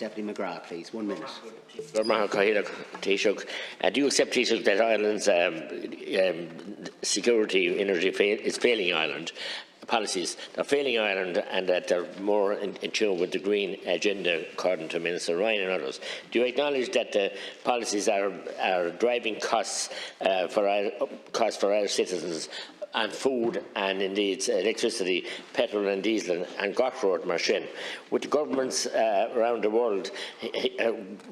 Deputy McGrath, please. 1 minute. Taoiseach, do you accept, Taoiseach, that Ireland's security energy is failing Ireland? Policies are failing Ireland, and that they're more in tune with the green agenda, according to Minister Ryan and others. Do you acknowledge that the policies are driving costs for our citizens and food and indeed electricity, petrol and diesel and Gotthard machine, with the governments around the world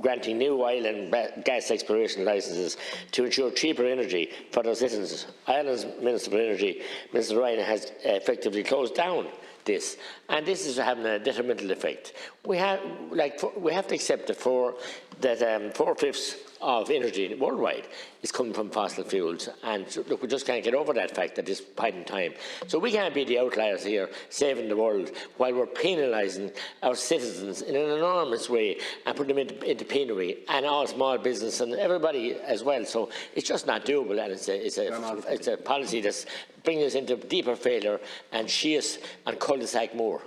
granting new oil and gas exploration licences to ensure cheaper energy for their citizens? Ireland's Minister for Energy, Mr Ryan, has effectively closed down this, and this is having a detrimental effect. We have to accept that 4/5 of energy worldwide is coming from fossil fuels, and look, we just can't get over that fact at this point in time. So we can't be the outliers here saving the world while we're penalising our citizens in an enormous way and putting them into penury, and all small business and everybody as well. So it's just not doable, and it's a policy that's bringing us into deeper failure and sheers and cul-de-sac more.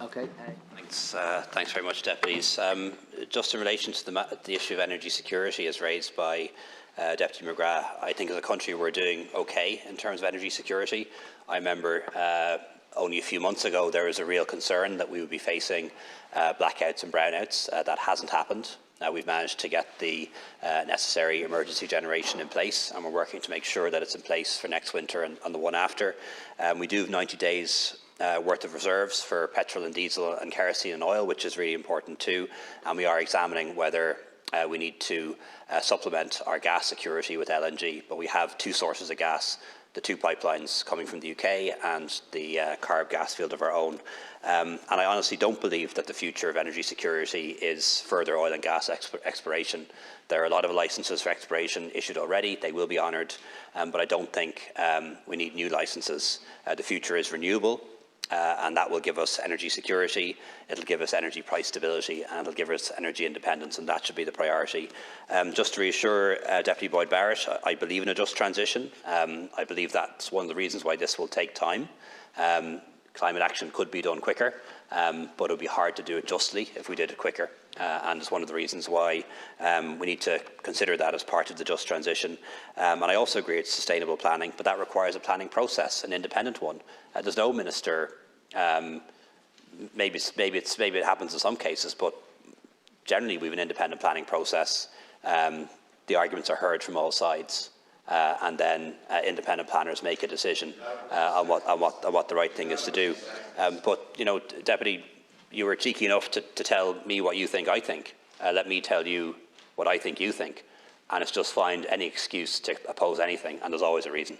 Okay. Thanks very much, deputies. Just in relation to the issue of energy security as raised by Deputy McGrath, I think as a country we're doing okay in terms of energy security. I remember only a few months ago there was a real concern that we would be facing blackouts and brownouts. That hasn't happened. We've managed to get the necessary emergency generation in place, and we're working to make sure that it's in place for next winter and the one after. We do have 90 days worth of reserves for petrol and diesel and kerosene and oil, which is really important too, and we are examining whether we need to supplement our gas security with LNG, but we have two sources of gas, the two pipelines coming from the UK and the Carb gas field of our own. And I honestly don't believe that the future of energy security is further oil and gas exploration. There are a lot of licences for exploration issued already. They will be honoured, but I don't think we need new licences. The future is renewable. And that will give us energy security, it will give us energy price stability, and it will give us energy independence, and that should be the priority. Just to reassure Deputy Boyd-Barrett, I believe in a just transition. I believe that's one of the reasons why this will take time. Climate action could be done quicker, but it would be hard to do it justly if we did it quicker. And it's one of the reasons why we need to consider that as part of the just transition. And I also agree it's sustainable planning, but that requires a planning process, an independent one. There's no minister, maybe it happens in some cases, but generally we have an independent planning process. The arguments are heard from all sides, and then independent planners make a decision on what the right thing is to do. But, you know, Deputy, you were cheeky enough to tell me what you think I think. Let me tell you what I think you think. And it's just find any excuse to oppose anything, and there's always a reason.